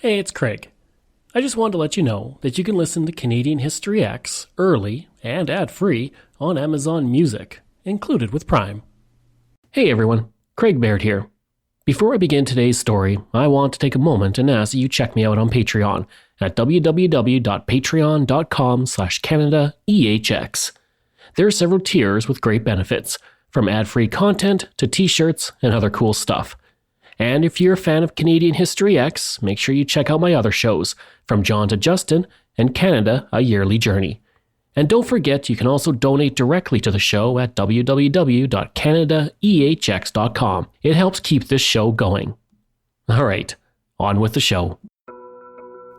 Hey, it's Craig. I just wanted to let you know that you can listen to Canadian History X early and ad-free on Amazon Music, included with Prime. Hey everyone, Craig Baird here. Before I begin today's story, I want to take a moment and ask that you check me out on Patreon at www.patreon.com/CanadaEHX. There are several tiers with great benefits, from ad-free content to t-shirts and other cool stuff. And if you're a fan of Canadian History X, make sure you check out my other shows, From John to Justin and Canada, A Yearly Journey. And don't forget, you can also donate directly to the show at www.canadaehx.com. It helps keep this show going. All right, on with the show.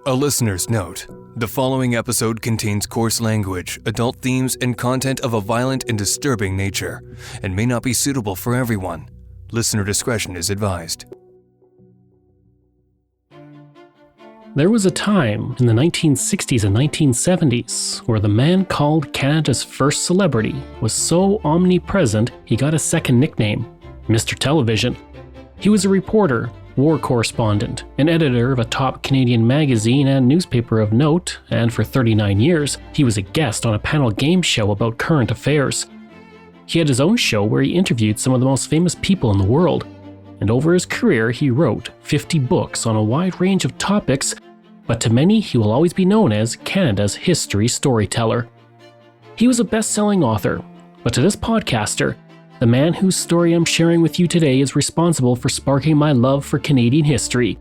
A listener's note. The following episode contains coarse language, adult themes, and content of a violent and disturbing nature, and may not be suitable for everyone. Listener discretion is advised. There was a time in the 1960s and 1970s where the man called Canada's first celebrity was so omnipresent he got a second nickname, Mr. Television. He was a reporter, war correspondent, and editor of a top Canadian magazine and newspaper of note, and for 39 years, he was a guest on a panel game show about current affairs. He had his own show where he interviewed some of the most famous people in the world, and over his career he wrote 50 books on a wide range of topics, but to many he will always be known as Canada's history storyteller. He was a best-selling author, but to this podcaster, the man whose story I'm sharing with you today is responsible for sparking my love for Canadian history.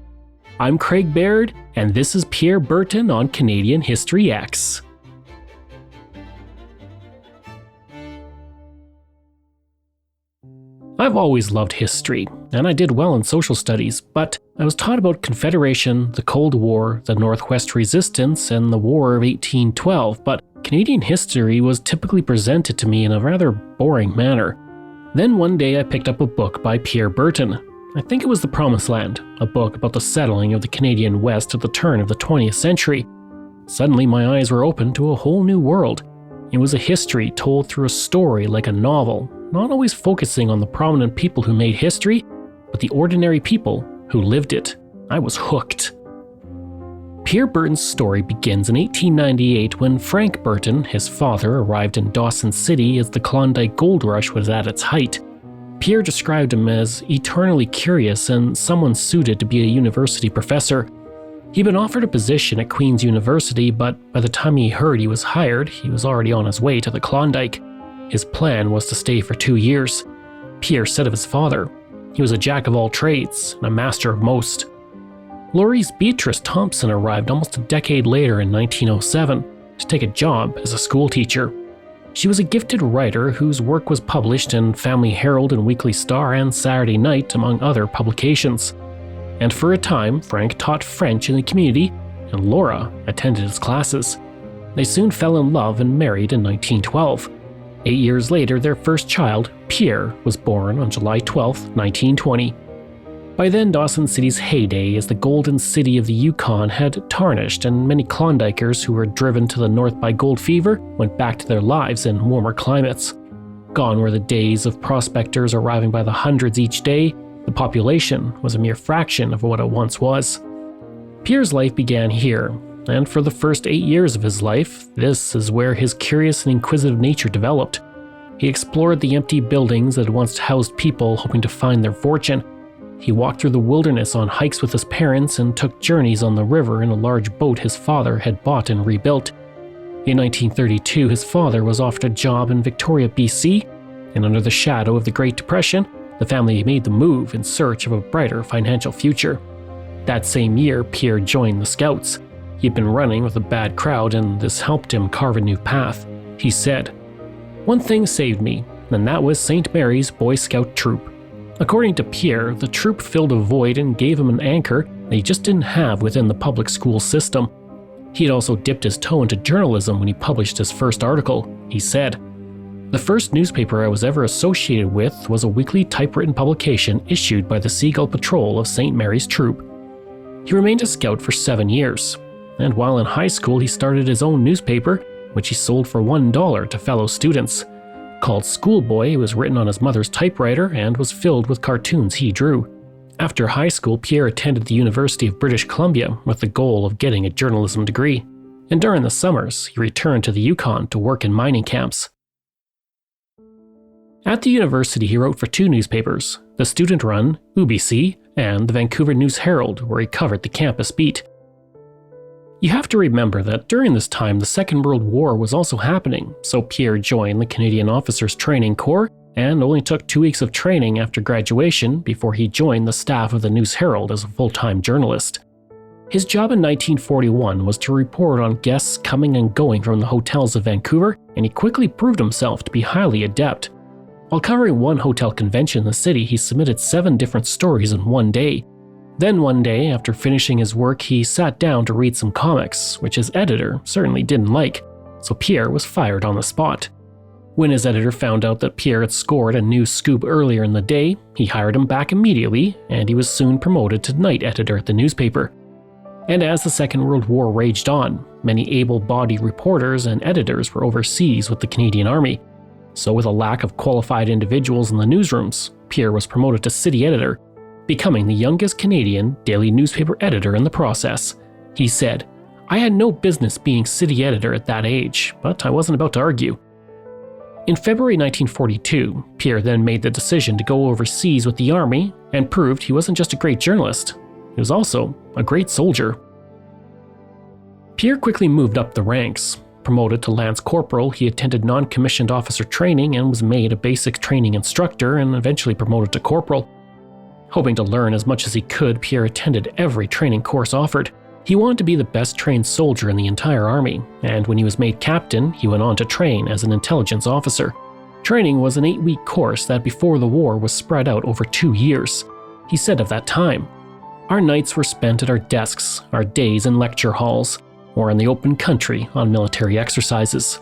I'm Craig Baird, and this is Pierre Berton on Canadian History X. I've always loved history, and I did well in social studies, but I was taught about Confederation, the Cold War, the Northwest Resistance, and the War of 1812, but Canadian history was typically presented to me in a rather boring manner. Then one day I picked up a book by Pierre Berton. I think it was The Promised Land, a book about the settling of the Canadian West at the turn of the 20th century. Suddenly my eyes were opened to a whole new world. It was a history told through a story like a novel, not always focusing on the prominent people who made history, but the ordinary people who lived it. I was hooked. Pierre Berton's story begins in 1898 when Frank Berton, his father, arrived in Dawson City as the Klondike Gold Rush was at its height. Pierre described him as eternally curious and someone suited to be a university professor. He'd been offered a position at Queen's University, but by the time he heard he was hired, he was already on his way to the Klondike. His plan was to stay for 2 years. Pierre said of his father, he was a jack of all trades and a master of most. Laurie's Beatrice Thompson arrived almost a decade later in 1907 to take a job as a school teacher. She was a gifted writer whose work was published in Family Herald and Weekly Star and Saturday Night, among other publications. And for a time, Frank taught French in the community, and Laura attended his classes. They soon fell in love and married in 1912. 8 years later, their first child, Pierre, was born on July 12, 1920. By then, Dawson City's heyday as the golden city of the Yukon had tarnished, and many Klondikers who were driven to the north by gold fever went back to their lives in warmer climates. Gone were the days of prospectors arriving by the hundreds each day. The population was a mere fraction of what it once was. Pierre's life began here, and for the first 8 years of his life, this is where his curious and inquisitive nature developed. He explored the empty buildings that had once housed people hoping to find their fortune. He walked through the wilderness on hikes with his parents and took journeys on the river in a large boat his father had bought and rebuilt. In 1932, his father was offered a job in Victoria, BC, and under the shadow of the Great Depression, the family made the move in search of a brighter financial future. That same year, Pierre joined the Scouts. He had been running with a bad crowd, and this helped him carve a new path. He said, "One thing saved me, and that was St. Mary's Boy Scout troop." According to Pierre, the troop filled a void and gave him an anchor that he just didn't have within the public school system. He had also dipped his toe into journalism when he published his first article. He said, "The first newspaper I was ever associated with was a weekly typewritten publication issued by the Seagull Patrol of St. Mary's Troop." He remained a scout for 7 years, and while in high school he started his own newspaper, which he sold for $1 to fellow students. Called Schoolboy, it was written on his mother's typewriter and was filled with cartoons he drew. After high school, Pierre attended the University of British Columbia with the goal of getting a journalism degree, and during the summers, he returned to the Yukon to work in mining camps. At the university, he wrote for two newspapers, the student-run UBC and the Vancouver News Herald, where he covered the campus beat. You have to remember that during this time, the Second World War was also happening, so Pierre joined the Canadian Officers Training Corps and only took 2 weeks of training after graduation before he joined the staff of the News Herald as a full-time journalist. His job in 1941 was to report on guests coming and going from the hotels of Vancouver, and he quickly proved himself to be highly adept. While covering one hotel convention in the city, he submitted 7 different stories in one day. Then one day, after finishing his work, he sat down to read some comics, which his editor certainly didn't like, so Pierre was fired on the spot. When his editor found out that Pierre had scored a news scoop earlier in the day, he hired him back immediately, and he was soon promoted to night editor at the newspaper. And as the Second World War raged on, many able-bodied reporters and editors were overseas with the Canadian Army. So with a lack of qualified individuals in the newsrooms, Pierre was promoted to city editor, becoming the youngest Canadian daily newspaper editor in the process. He said, "I had no business being city editor at that age, but I wasn't about to argue." In February 1942, Pierre then made the decision to go overseas with the army and proved he wasn't just a great journalist, he was also a great soldier. Pierre quickly moved up the ranks. Promoted to Lance Corporal, he attended non-commissioned officer training and was made a basic training instructor and eventually promoted to corporal. Hoping to learn as much as he could, Pierre attended every training course offered. He wanted to be the best trained soldier in the entire army, and when he was made captain, he went on to train as an intelligence officer. Training was an 8-week course that before the war was spread out over 2 years. He said of that time, "Our nights were spent at our desks, our days in lecture halls, or in the open country on military exercises."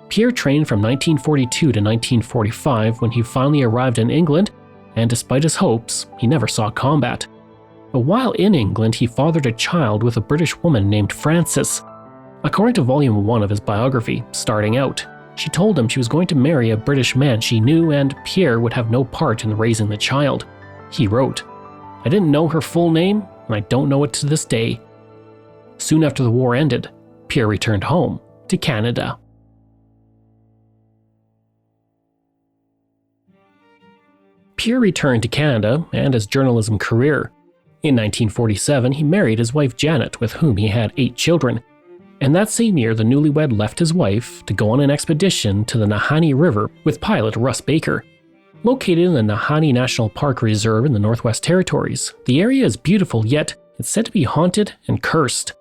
Pierre trained from 1942 to 1945 when he finally arrived in England, and despite his hopes, he never saw combat. But while in England, he fathered a child with a British woman named Frances. According to Volume 1 of his biography, Starting Out, she told him she was going to marry a British man she knew and Pierre would have no part in raising the child. He wrote, "I didn't know her full name, and I don't know it to this day." Soon after the war ended, Pierre returned home to Canada. Pierre returned to Canada and his journalism career. In 1947, he married his wife Janet, with whom he had 8 children. And that same year, the newlywed left his wife to go on an expedition to the Nahanni River with pilot Russ Baker. Located in the Nahanni National Park Reserve in the Northwest Territories, the area is beautiful, yet it's said to be haunted and cursed.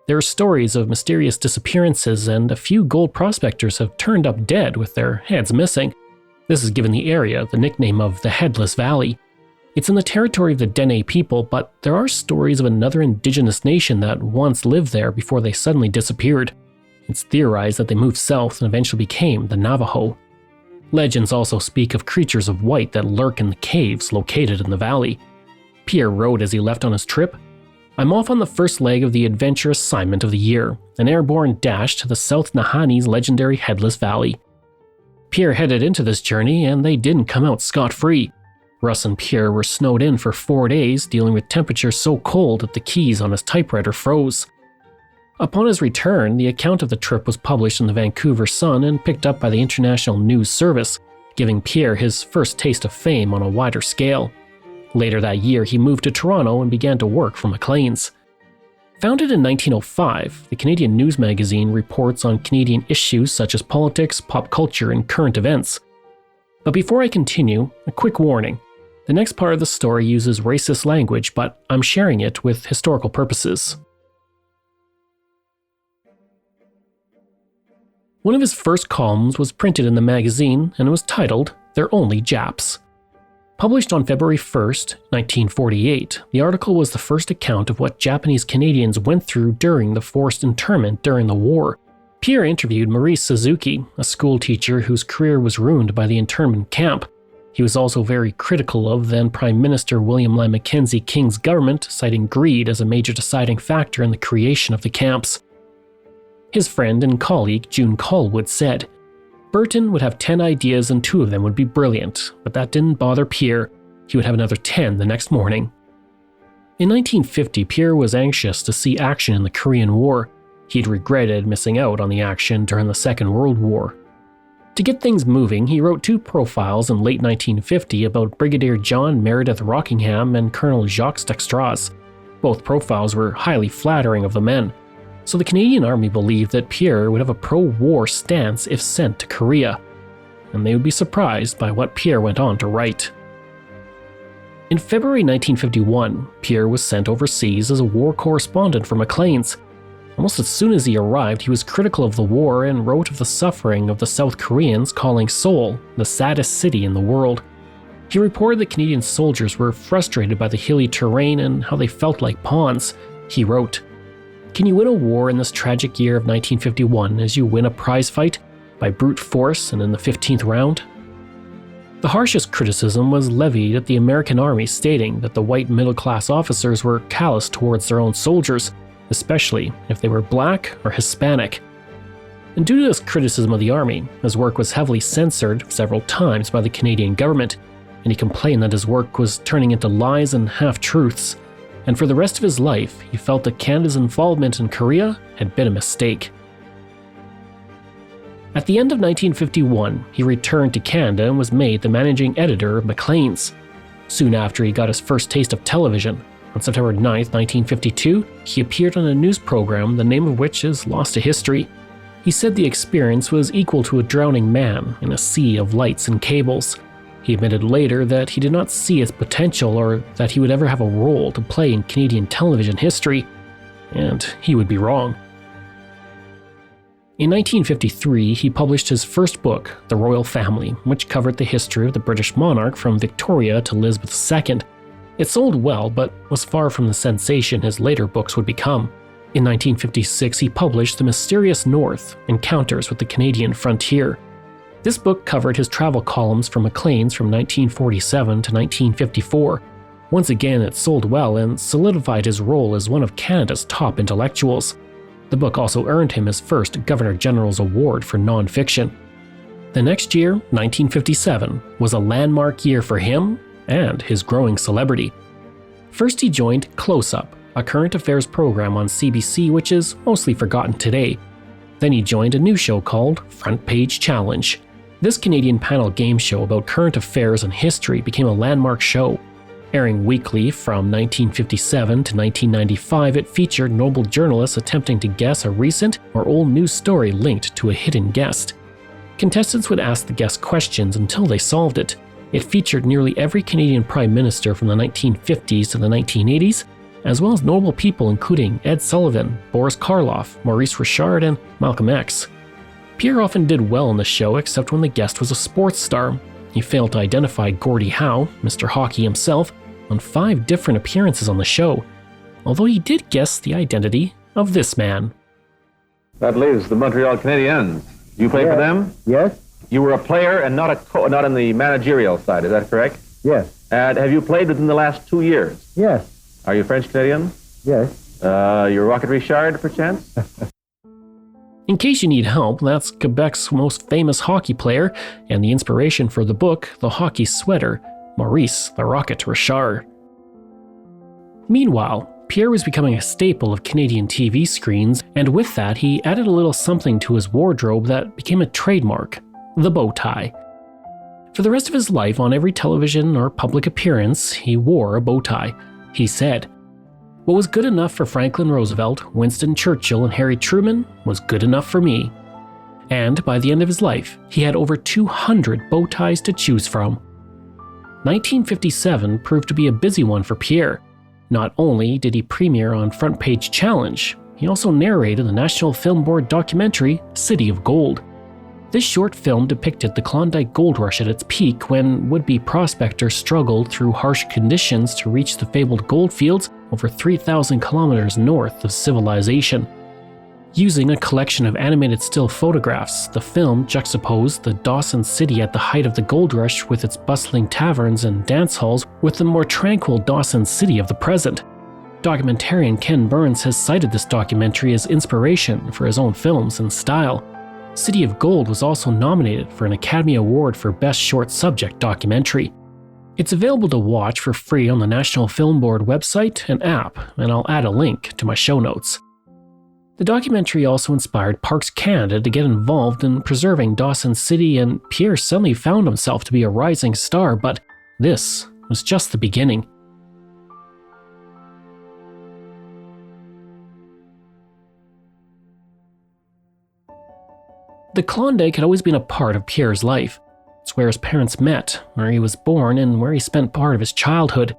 There are stories of mysterious disappearances, and a few gold prospectors have turned up dead with their heads missing. This has given the area the nickname of the Headless Valley. It's in the territory of the Dene people, but there are stories of another indigenous nation that once lived there before they suddenly disappeared. It's theorized that they moved south and eventually became the Navajo. Legends also speak of creatures of white that lurk in the caves located in the valley. Pierre wrote as he left on his trip, "I'm off on the first leg of the adventure assignment of the year, an airborne dash to the South Nahanni's legendary Headless Valley." Pierre headed into this journey, and they didn't come out scot-free. Russ and Pierre were snowed in for 4 days, dealing with temperatures so cold that the keys on his typewriter froze. Upon his return, the account of the trip was published in the Vancouver Sun and picked up by the International News Service, giving Pierre his first taste of fame on a wider scale. Later that year, he moved to Toronto and began to work for Maclean's. Founded in 1905, the Canadian News magazine reports on Canadian issues such as politics, pop culture, and current events. But before I continue, a quick warning. The next part of the story uses racist language, but I'm sharing it with historical purposes. One of his first columns was printed in the magazine, and it was titled, "They're Only Japs." Published on February 1st, 1948, the article was the first account of what Japanese Canadians went through during the forced internment during the war. Pierre interviewed Maurice Suzuki, a school teacher whose career was ruined by the internment camp. He was also very critical of then Prime Minister William Lyon Mackenzie King's government, citing greed as a major deciding factor in the creation of the camps. His friend and colleague June Callwood said, "Berton would have 10 ideas and 2 of them would be brilliant, but that didn't bother Pierre. he would have another 10 the next morning. In 1950, Pierre was anxious to see action in the Korean War. He'd regretted missing out on the action during the Second World War. To get things moving, he wrote 2 profiles in late 1950 about Brigadier John Meredith Rockingham and Colonel Jacques Dextras. Both profiles were highly flattering of the men, so the Canadian Army believed that Pierre would have a pro-war stance if sent to Korea, and they would be surprised by what Pierre went on to write. In February 1951, Pierre was sent overseas as a war correspondent for Maclean's. Almost as soon as he arrived, he was critical of the war and wrote of the suffering of the South Koreans, calling Seoul the saddest city in the world. He reported that Canadian soldiers were frustrated by the hilly terrain and how they felt like pawns. He wrote, "Can you win a war in this tragic year of 1951 as you win a prize fight by brute force and in the 15th round?" The harshest criticism was levied at the American Army, stating that the white middle-class officers were callous towards their own soldiers, especially if they were black or Hispanic. And due to this criticism of the Army, his work was heavily censored several times by the Canadian government, and he complained that his work was turning into lies and half-truths. And for the rest of his life, he felt that Canada's involvement in Korea had been a mistake. At the end of 1951, he returned to Canada and was made the managing editor of Maclean's. Soon after, he got his first taste of television. On September 9, 1952, he appeared on a news program, the name of which is lost to history. He said the experience was equal to a drowning man in a sea of lights and cables. He admitted later that he did not see its potential or that he would ever have a role to play in Canadian television history, and he would be wrong. In 1953, he published his first book, The Royal Family, which covered the history of the British monarch from Victoria to Elizabeth II. It sold well, but was far from the sensation his later books would become. In 1956, he published The Mysterious North: Encounters with the Canadian Frontier. This book covered his travel columns for Maclean's from 1947 to 1954. Once again, it sold well and solidified his role as one of Canada's top intellectuals. The book also earned him his first Governor General's Award for nonfiction. The next year, 1957, was a landmark year for him and his growing celebrity. First, he joined Close Up, a current affairs program on CBC which is mostly forgotten today. Then he joined a new show called Front Page Challenge. This Canadian panel game show about current affairs and history became a landmark show. Airing weekly from 1957 to 1995, it featured noble journalists attempting to guess a recent or old news story linked to a hidden guest. Contestants would ask the guest questions until they solved it. It featured nearly every Canadian Prime Minister from the 1950s to the 1980s, as well as notable people including Ed Sullivan, Boris Karloff, Maurice Richard, and Malcolm X. Pierre often did well in the show except when the guest was a sports star. He failed to identify Gordie Howe, Mr. Hockey himself, on 5 different appearances on the show, although he did guess the identity of this man. That leaves the Montreal Canadiens. You play for them? Yes. You were a player and not in the managerial side, is that correct? Yes. And have you played within the last 2 years? Yes. Are you French Canadian? Yes. You're Rocket Richard, perchance? In case you need help, that's Quebec's most famous hockey player and the inspiration for the book The Hockey Sweater, Maurice the Rocket Richard. Meanwhile, Pierre was becoming a staple of Canadian TV screens, and with that he added a little something to his wardrobe that became a trademark: the bow tie. For the rest of his life, on every television or public appearance, he wore a bow tie. He said, "What was good enough for Franklin Roosevelt, Winston Churchill, and Harry Truman was good enough for me." And by the end of his life, he had over 200 bow ties to choose from. 1957 proved to be a busy one for Pierre. Not only did he premiere on Front Page Challenge, he also narrated the National Film Board documentary City of Gold. This short film depicted the Klondike Gold Rush at its peak, when would-be prospectors struggled through harsh conditions to reach the fabled gold fields over 3,000 kilometers north of civilization. Using a collection of animated still photographs, the film juxtaposed the Dawson City at the height of the gold rush with its bustling taverns and dance halls with the more tranquil Dawson City of the present. Documentarian Ken Burns has cited this documentary as inspiration for his own films and style. City of Gold was also nominated for an Academy Award for Best Short Subject Documentary. It's available to watch for free on the National Film Board website and app, and I'll add a link to my show notes. The documentary also inspired Parks Canada to get involved in preserving Dawson City, and Pierre suddenly found himself to be a rising star, but this was just the beginning. The Klondike had always been a part of Pierre's life. It's where his parents met, where he was born, and where he spent part of his childhood.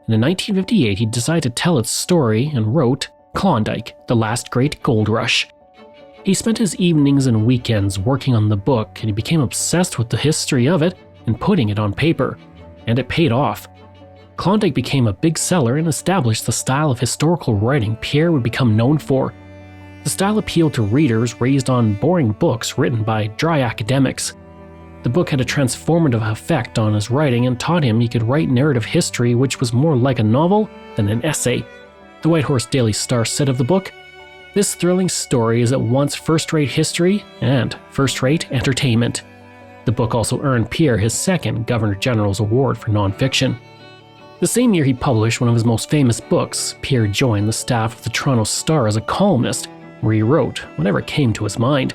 And in 1958, he decided to tell its story and wrote Klondike, the Last Great Gold Rush. He spent his evenings and weekends working on the book, and he became obsessed with the history of it and putting it on paper. And it paid off. Klondike became a big seller and established the style of historical writing Pierre would become known for. The style appealed to readers raised on boring books written by dry academics. The book had a transformative effect on his writing and taught him he could write narrative history which was more like a novel than an essay. The White Horse Daily Star said of the book, "This thrilling story is at once first-rate history and first-rate entertainment." The book also earned Pierre his second Governor General's Award for nonfiction. The same year he published one of his most famous books, Pierre joined the staff of the Toronto Star as a columnist, where he wrote whatever came to his mind.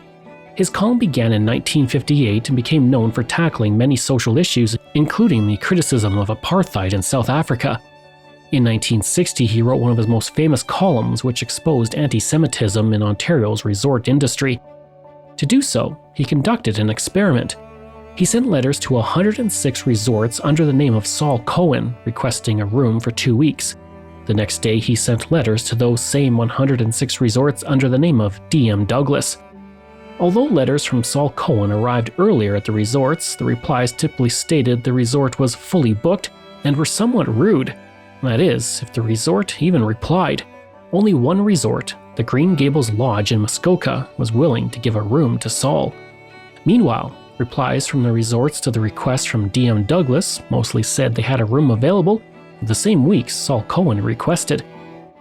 His column began in 1958 and became known for tackling many social issues, including the criticism of apartheid in South Africa. In 1960, he wrote one of his most famous columns, which exposed anti-Semitism in Ontario's resort industry. To do so, he conducted an experiment. He sent letters to 106 resorts under the name of Saul Cohen, requesting a room for 2 weeks. The next day, he sent letters to those same 106 resorts under the name of D.M. Douglas. Although letters from Saul Cohen arrived earlier at the resorts, the replies typically stated the resort was fully booked and were somewhat rude. That is, if the resort even replied. Only one resort, the Green Gables Lodge in Muskoka, was willing to give a room to Saul. Meanwhile, replies from the resorts to the request from D.M. Douglas mostly said they had a room available the same week Saul Cohen requested.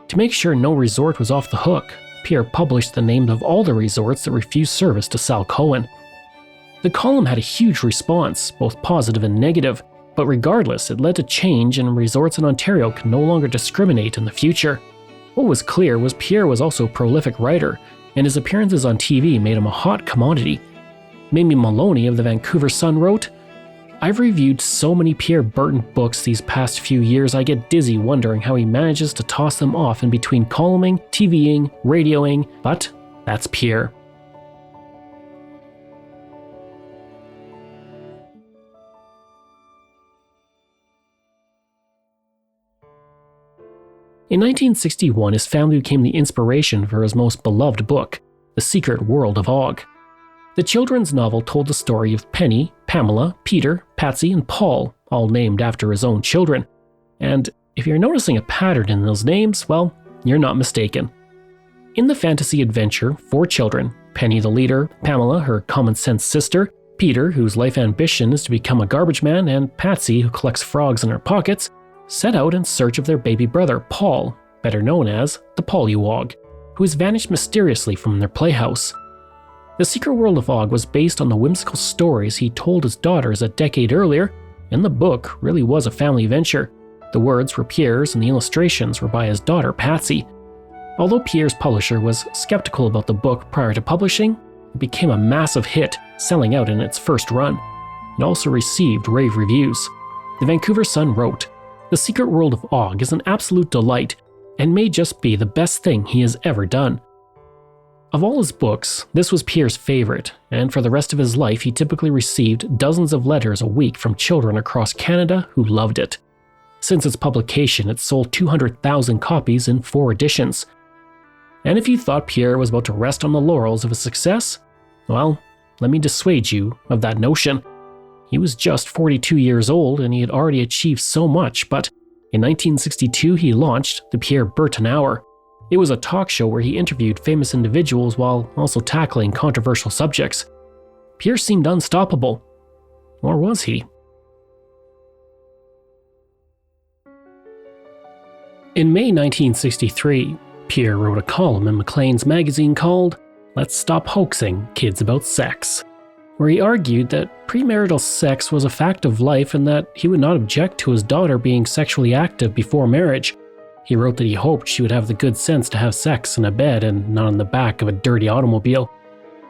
To make sure no resort was off the hook, Pierre published the names of all the resorts that refused service to Saul Cohen. The column had a huge response, both positive and negative, but regardless, it led to change and resorts in Ontario could no longer discriminate in the future. What was clear was Pierre was also a prolific writer, and his appearances on TV made him a hot commodity. Mimi Maloney of the Vancouver Sun wrote, "I've reviewed so many Pierre Berton books these past few years I get dizzy wondering how he manages to toss them off in between columning, TVing, radioing, but that's Pierre." In 1961, his family became the inspiration for his most beloved book, The Secret World of Og. The children's novel told the story of Penny, Pamela, Peter, Patsy, and Paul, all named after his own children. And if you're noticing a pattern in those names, well, you're not mistaken. In the fantasy adventure, 4 children, Penny the leader, Pamela, her common-sense sister, Peter, whose life ambition is to become a garbage man, and Patsy, who collects frogs in her pockets, set out in search of their baby brother, Paul, better known as the Pollywog, who has vanished mysteriously from their playhouse. The Secret World of Og was based on the whimsical stories he told his daughters a decade earlier, and the book really was a family venture. The words were Pierre's and the illustrations were by his daughter, Patsy. Although Pierre's publisher was skeptical about the book prior to publishing, it became a massive hit, selling out in its first run. It also received rave reviews. The Vancouver Sun wrote, "The Secret World of Og is an absolute delight, and may just be the best thing he has ever done." Of all his books, this was Pierre's favorite, and for the rest of his life he typically received dozens of letters a week from children across Canada who loved it. Since its publication, it sold 200,000 copies in 4 editions. And if you thought Pierre was about to rest on the laurels of his success, well, let me dissuade you of that notion. He was just 42 years old and he had already achieved so much, but in 1962 he launched the Pierre Berton Hour. It was a talk show where he interviewed famous individuals while also tackling controversial subjects. Pierre seemed unstoppable. Or was he? In May 1963, Pierre wrote a column in Maclean's magazine called "Let's Stop Hoaxing Kids About Sex." where he argued that premarital sex was a fact of life and that he would not object to his daughter being sexually active before marriage. He wrote that he hoped she would have the good sense to have sex in a bed and not in the back of a dirty automobile.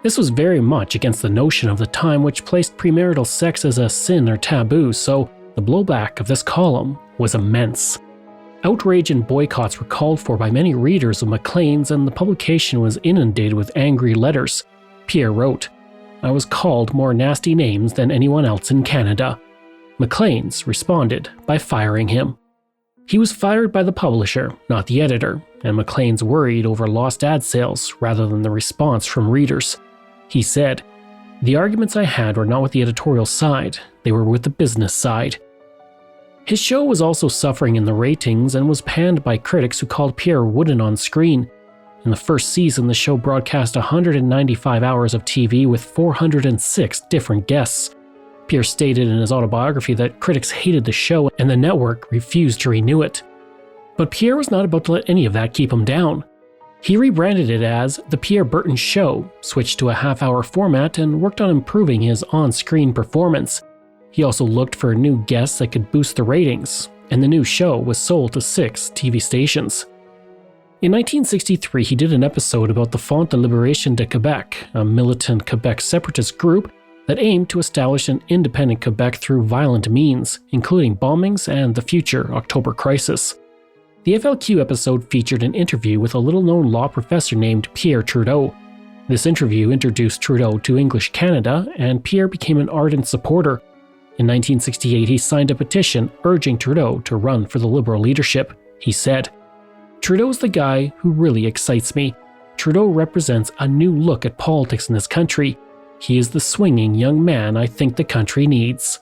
This was very much against the notion of the time, which placed premarital sex as a sin or taboo, so the blowback of this column was immense. Outrage and boycotts were called for by many readers of Maclean's, and the publication was inundated with angry letters. Pierre wrote, "I was called more nasty names than anyone else in Canada." Maclean's responded by firing him. He was fired by the publisher, not the editor, and Maclean's worried over lost ad sales rather than the response from readers. He said, "The arguments I had were not with the editorial side, they were with the business side." His show was also suffering in the ratings and was panned by critics who called Pierre wooden on screen. In the first season, the show broadcast 195 hours of TV with 406 different guests. Pierre stated in his autobiography that critics hated the show and the network refused to renew it. But Pierre was not about to let any of that keep him down. He rebranded it as The Pierre Berton Show, switched to a half-hour format, and worked on improving his on-screen performance. He also looked for new guests that could boost the ratings, and the new show was sold to 6 TV stations. In 1963, he did an episode about the Front de Libération de Québec, a militant Quebec separatist group that aimed to establish an independent Quebec through violent means, including bombings and the future October crisis. The FLQ episode featured an interview with a little-known law professor named Pierre Trudeau. This interview introduced Trudeau to English Canada, and Pierre became an ardent supporter. In 1968, he signed a petition urging Trudeau to run for the Liberal leadership. He said, "Trudeau's the guy who really excites me. Trudeau represents a new look at politics in this country. He is the swinging young man I think the country needs."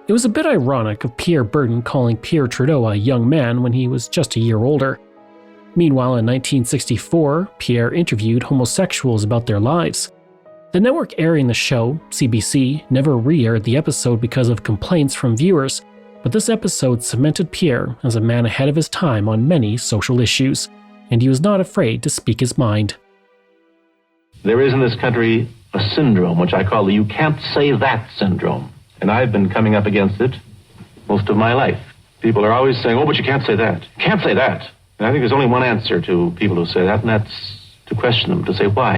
It was a bit ironic of Pierre Berton calling Pierre Trudeau a young man when he was just a year older. Meanwhile, in 1964, Pierre interviewed homosexuals about their lives. The network airing the show, CBC, never re-aired the episode because of complaints from viewers, but this episode cemented Pierre as a man ahead of his time on many social issues, and he was not afraid to speak his mind. There is in this country a syndrome, which I call the "you can't say that" syndrome. And I've been coming up against it most of my life. People are always saying, "Oh, but you can't say that. You can't say that." And I think there's only one answer to people who say that, and that's to question them, to say why.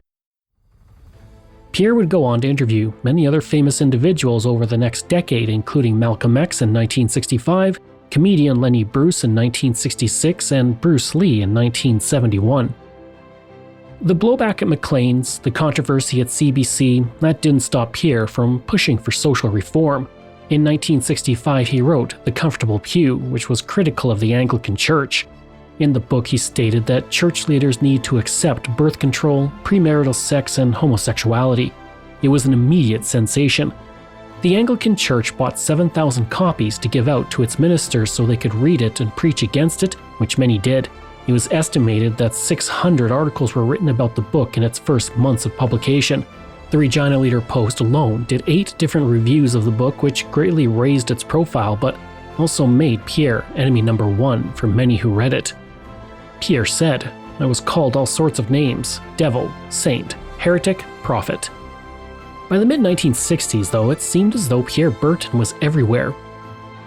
Pierre would go on to interview many other famous individuals over the next decade, including Malcolm X in 1965, comedian Lenny Bruce in 1966, and Bruce Lee in 1971. The blowback at Maclean's, the controversy at CBC, that didn't stop Pierre from pushing for social reform. In 1965, he wrote The Comfortable Pew, which was critical of the Anglican Church. In the book, he stated that church leaders need to accept birth control, premarital sex, and homosexuality. It was an immediate sensation. The Anglican Church bought 7,000 copies to give out to its ministers so they could read it and preach against it, which many did. It was estimated that 600 articles were written about the book in its first months of publication. The Regina Leader Post alone did 8 different reviews of the book, which greatly raised its profile, but also made Pierre enemy number 1 for many who read it. Pierre said, "I was called all sorts of names: devil, saint, heretic, prophet." By the mid-1960s, though, it seemed as though Pierre Berton was everywhere.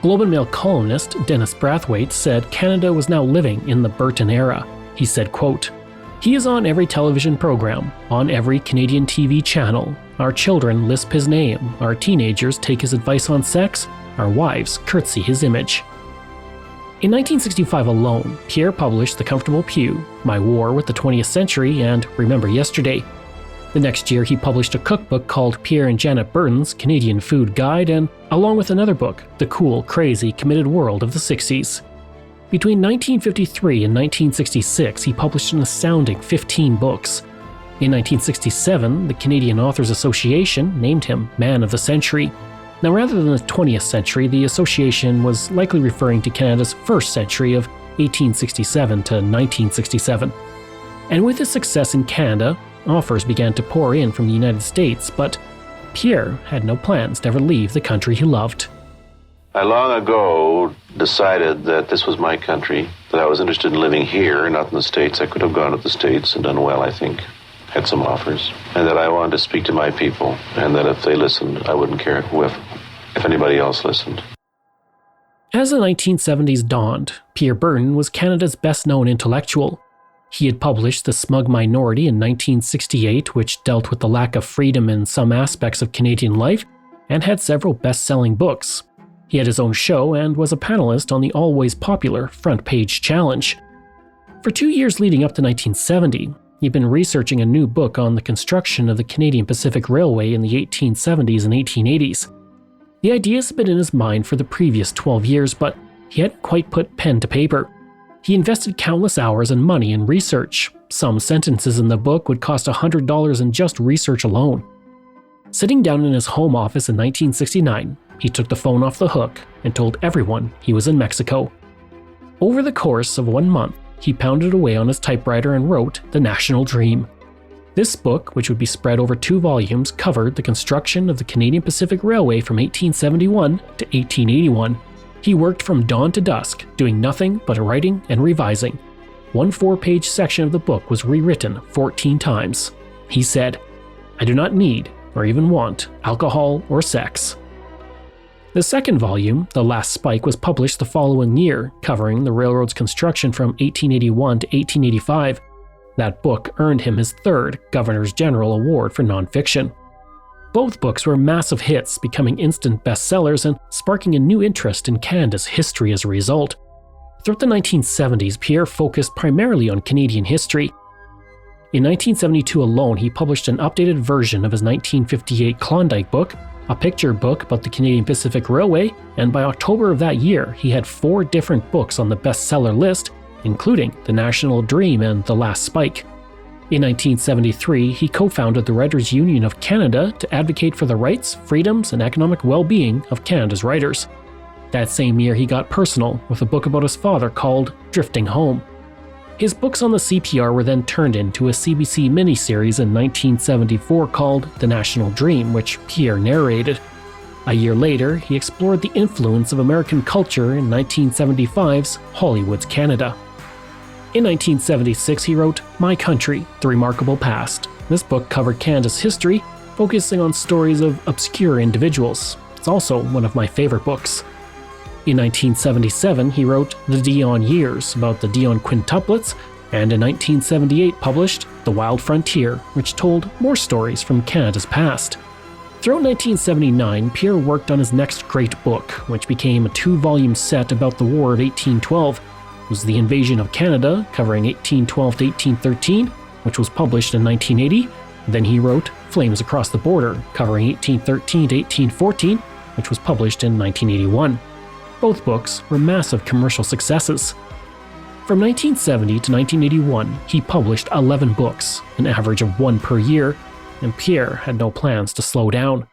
Globe and Mail columnist Dennis Brathwaite said Canada was now living in the Berton era. He said, quote, "He is on every television program, on every Canadian TV channel. Our children lisp his name, our teenagers take his advice on sex, our wives curtsy his image." In 1965 alone, Pierre published The Comfortable Pew, My War with the 20th Century, and Remember Yesterday. The next year, he published a cookbook called Pierre and Janet Berton's Canadian Food Guide, and along with another book, The Cool, Crazy, Committed World of the 60s. Between 1953 and 1966, he published an astounding 15 books. In 1967, the Canadian Authors Association named him Man of the Century. Now, rather than the 20th century, the association was likely referring to Canada's first century of 1867 to 1967. And with his success in Canada, offers began to pour in from the United States, but Pierre had no plans to ever leave the country he loved. I long ago decided that this was my country, that I was interested in living here, not in the States. I could have gone to the States and done well, I think. had some offers, and that I wanted to speak to my people, and that if they listened, I wouldn't care if anybody else listened. As the 1970s dawned, Pierre Berton was Canada's best-known intellectual. He had published The Smug Minority in 1968, which dealt with the lack of freedom in some aspects of Canadian life, and had several best-selling books. He had his own show and was a panelist on the always popular Front Page Challenge. For 2 years leading up to 1970, he'd been researching a new book on the construction of the Canadian Pacific Railway in the 1870s and 1880s. The ideas had been in his mind for the previous 12 years, but he hadn't quite put pen to paper. He invested countless hours and money in research. Some sentences in the book would cost $100 in just research alone. Sitting down in his home office in 1969, he took the phone off the hook and told everyone he was in Mexico. Over the course of 1 month, he pounded away on his typewriter and wrote The National Dream. This book, which would be spread over 2 volumes, covered the construction of the Canadian Pacific Railway from 1871 to 1881. He worked from dawn to dusk, doing nothing but writing and revising. One 4-page section of the book was rewritten 14 times. He said, "I do not need, or even want, alcohol or sex." The second volume, The Last Spike, was published the following year, covering the railroad's construction from 1881 to 1885. That book earned him his 3rd Governor's General Award for nonfiction. Both books were massive hits, becoming instant bestsellers and sparking a new interest in Canada's history as a result. Throughout the 1970s, Pierre focused primarily on Canadian history. In 1972 alone, he published an updated version of his 1958 Klondike book, a picture book about the Canadian Pacific Railway, and by October of that year, he had 4 different books on the bestseller list, including The National Dream and The Last Spike. In 1973, he co-founded the Writers' Union of Canada to advocate for the rights, freedoms, and economic well-being of Canada's writers. That same year, he got personal with a book about his father called Drifting Home. His books on the CPR were then turned into a CBC miniseries in 1974 called The National Dream, which Pierre narrated. A year later, he explored the influence of American culture in 1975's Hollywood's Canada. In 1976, he wrote My Country, The Remarkable Past. This book covered Canada's history, focusing on stories of obscure individuals. It's also one of my favorite books. In 1977, he wrote The Dion Years, about the Dion quintuplets, and in 1978 published The Wild Frontier, which told more stories from Canada's past. Throughout 1979, Pierre worked on his next great book, which became a 2-volume set about the War of 1812. It was The Invasion of Canada, covering 1812 to 1813, which was published in 1980. Then he wrote Flames Across the Border, covering 1813 to 1814, which was published in 1981. Both books were massive commercial successes. From 1970 to 1981, he published 11 books, an average of 1 per year, and Pierre had no plans to slow down.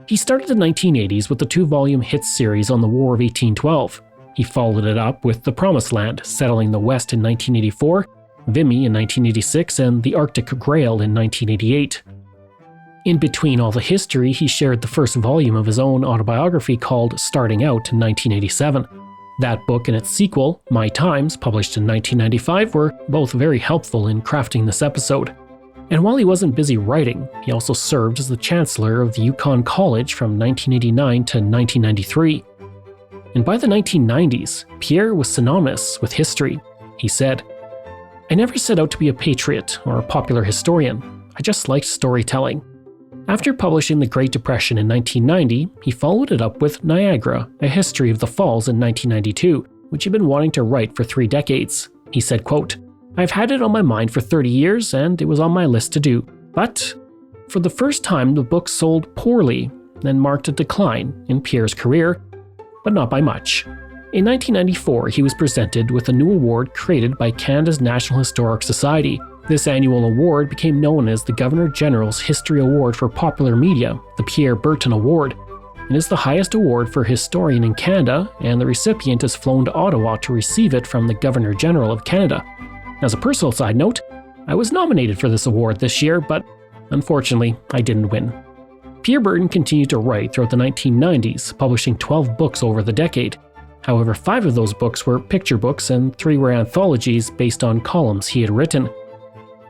He started the 1980s with the 2-volume hit series on the War of 1812. He followed it up with The Promised Land, settling the West in 1984, Vimy in 1986, and The Arctic Grail in 1988. In between all the history, he shared the first volume of his own autobiography called Starting Out in 1987. That book and its sequel, My Times, published in 1995, were both very helpful in crafting this episode. And while he wasn't busy writing, he also served as the chancellor of the Yukon College from 1989 to 1993. And by the 1990s, Pierre was synonymous with history. He said, "I never set out to be a patriot or a popular historian. I just liked storytelling." After publishing The Great Depression in 1990, he followed it up with Niagara, A History of the Falls in 1992, which he'd been wanting to write for 3 decades. He said, quote, "I've had it on my mind for 30 years and it was on my list to do. But for the first time, the book sold poorly and marked a decline in Pierre's career, but not by much." In 1994, he was presented with a new award created by Canada's National Historic Society. This annual award became known as the Governor-General's History Award for Popular Media, the Pierre Berton Award. It is the highest award for a historian in Canada, and the recipient has flown to Ottawa to receive it from the Governor-General of Canada. As a personal side note, I was nominated for this award this year, but unfortunately, I didn't win. Pierre Berton continued to write throughout the 1990s, publishing 12 books over the decade. However, 5 of those books were picture books and 3 were anthologies based on columns he had written.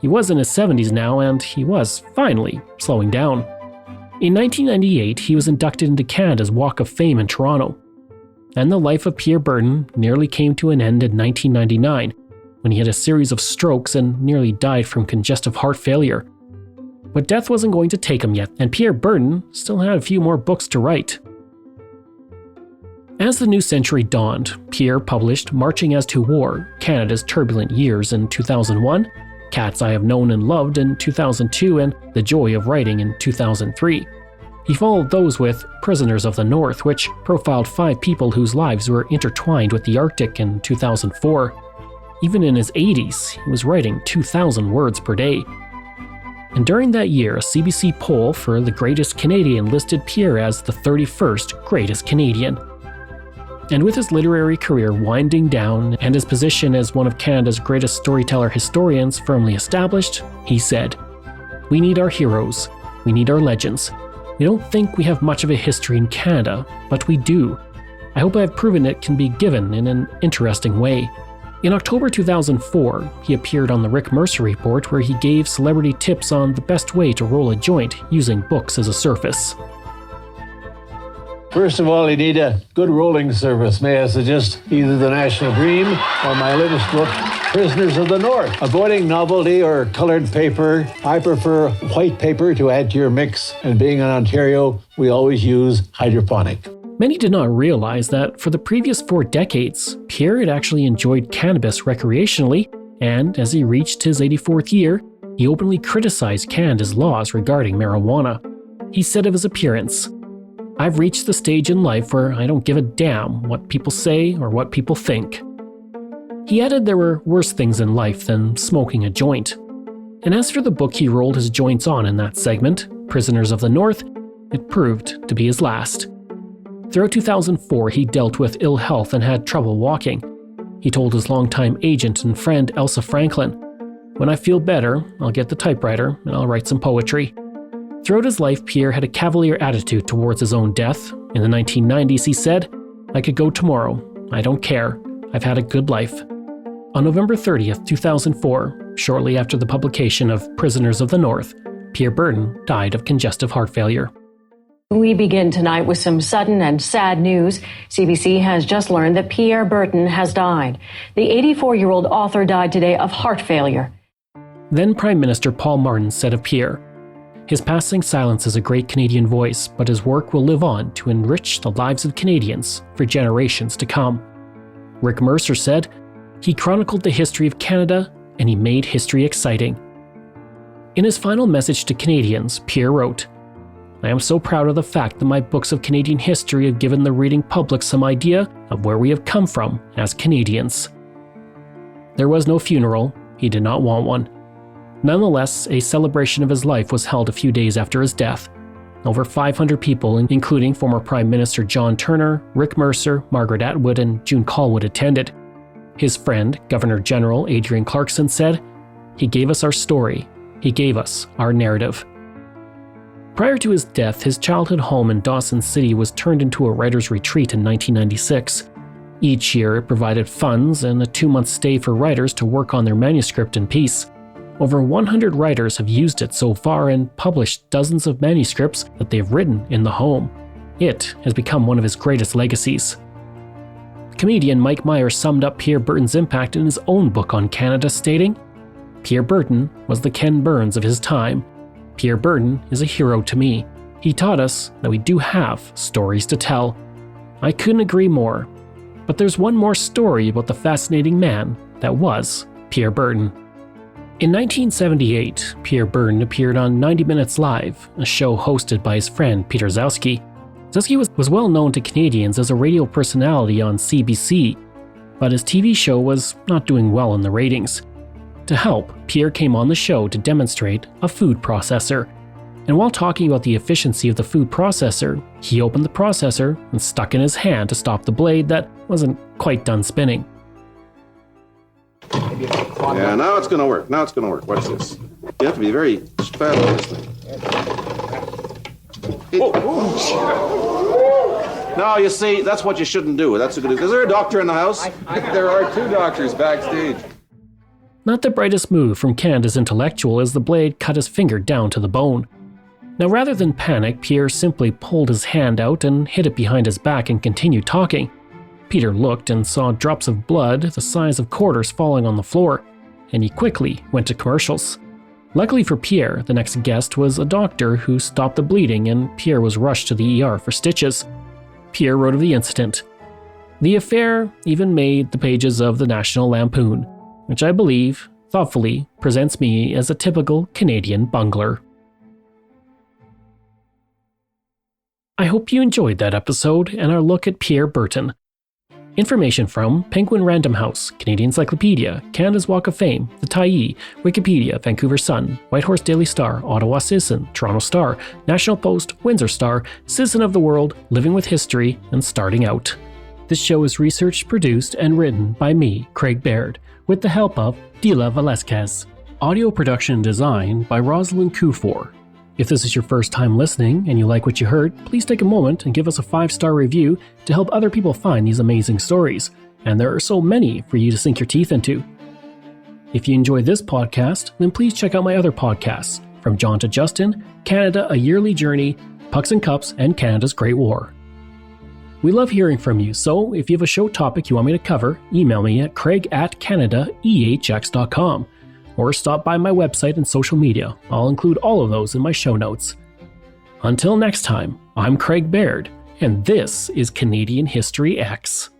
He was in his 70s now, and he was, finally, slowing down. In 1998, he was inducted into Canada's Walk of Fame in Toronto. And the life of Pierre Berton nearly came to an end in 1999, when he had a series of strokes and nearly died from congestive heart failure. But death wasn't going to take him yet, and Pierre Berton still had a few more books to write. As the new century dawned, Pierre published Marching as to War, Canada's Turbulent Years in 2001, Cats I Have Known and Loved in 2002, and The Joy of Writing in 2003. He followed those with Prisoners of the North, which profiled 5 people whose lives were intertwined with the Arctic in 2004. Even in his 80s, he was writing 2,000 words per day. And during that year, a CBC poll for the greatest Canadian listed Pierre as the 31st greatest Canadian. And with his literary career winding down and his position as one of Canada's greatest storyteller historians firmly established, he said, "We need our heroes. We need our legends. We don't think we have much of a history in Canada, but we do. I hope I have proven it can be given in an interesting way." In October 2004, he appeared on the Rick Mercer Report, where he gave celebrity tips on the best way to roll a joint using books as a surface. First of all, you need a good rolling surface. May I suggest either The National Dream or my latest book, Prisoners of the North. Avoiding novelty or colored paper, I prefer white paper to add to your mix. And being in Ontario, we always use hydroponic. Many did not realize that for the previous 4 decades, Pierre had actually enjoyed cannabis recreationally, and as he reached his 84th year, he openly criticized Canada's laws regarding marijuana. He said of his appearance, "I've reached the stage in life where I don't give a damn what people say or what people think." He added there were worse things in life than smoking a joint. And as for the book he rolled his joints on in that segment, Prisoners of the North, it proved to be his last. Throughout 2004, he dealt with ill health and had trouble walking. He told his longtime agent and friend Elsa Franklin, "When I feel better, I'll get the typewriter and I'll write some poetry." Throughout his life, Pierre had a cavalier attitude towards his own death. In the 1990s, he said, "I could go tomorrow. I don't care. I've had a good life." On November 30th, 2004, shortly after the publication of Prisoners of the North, Pierre Berton died of congestive heart failure. We begin tonight with some sudden and sad news. CBC has just learned that Pierre Berton has died. The 84-year-old author died today of heart failure. Then Prime Minister Paul Martin said of Pierre, "His passing silences a great Canadian voice, but his work will live on to enrich the lives of Canadians for generations to come." Rick Mercer said, "He chronicled the history of Canada, and he made history exciting." In his final message to Canadians, Pierre wrote, "I am so proud of the fact that my books of Canadian history have given the reading public some idea of where we have come from as Canadians." There was no funeral. He did not want one. Nonetheless, a celebration of his life was held a few days after his death. Over 500 people, including former Prime Minister John Turner, Rick Mercer, Margaret Atwood, and June Callwood, attended. His friend, Governor General Adrian Clarkson, said, "He gave us our story. He gave us our narrative." Prior to his death, his childhood home in Dawson City was turned into a writer's retreat in 1996. Each year, it provided funds and a 2-month stay for writers to work on their manuscript in peace. Over 100 writers have used it so far and published dozens of manuscripts that they have written in the home. It has become one of his greatest legacies. Comedian Mike Myers summed up Pierre Berton's impact in his own book on Canada, stating, "Pierre Berton was the Ken Burns of his time. Pierre Berton is a hero to me. He taught us that we do have stories to tell." I couldn't agree more. But there's one more story about the fascinating man that was Pierre Berton. In 1978, Pierre Berton appeared on 90 Minutes Live, a show hosted by his friend Peter Zowski. Zowski was well known to Canadians as a radio personality on CBC, but his TV show was not doing well in the ratings. To help, Pierre came on the show to demonstrate a food processor. And while talking about the efficiency of the food processor, he opened the processor and stuck in his hand to stop the blade that wasn't quite done spinning. Yeah, now it's going to work. Now it's going to work. Watch this. You have to be very fast on this thing. No, you see, that's what you shouldn't do. That's a good. Is there a doctor in the house? There are 2 doctors backstage. Not the brightest move from Canada's intellectual as the blade cut his finger down to the bone. Now, rather than panic, Pierre simply pulled his hand out and hid it behind his back and continued talking. Peter looked and saw drops of blood the size of quarters falling on the floor, and he quickly went to commercials. Luckily for Pierre, the next guest was a doctor who stopped the bleeding, and Pierre was rushed to the ER for stitches. Pierre wrote of the incident. The affair even made the pages of the National Lampoon, which I believe, thoughtfully, presents me as a typical Canadian bungler. I hope you enjoyed that episode and our look at Pierre Berton. Information from Penguin Random House, Canadian Encyclopedia, Canada's Walk of Fame, The Tyee, Wikipedia, Vancouver Sun, Whitehorse Daily Star, Ottawa Citizen, Toronto Star, National Post, Windsor Star, Citizen of the World, Living with History, and Starting Out. This show is researched, produced, and written by me, Craig Baird, with the help of Dila Velasquez. Audio production and design by Rosalind Kufor. If this is your first time listening and you like what you heard, please take a moment and give us a 5-star review to help other people find these amazing stories. And there are so many for you to sink your teeth into. If you enjoyed this podcast, then please check out my other podcasts, From John to Justin, Canada, A Yearly Journey, Pucks and Cups, and Canada's Great War. We love hearing from you, so if you have a show topic you want me to cover, email me at craig@canadaehx.com. or stop by my website and social media. I'll include all of those in my show notes. Until next time, I'm Craig Baird, and this is Canadian History X.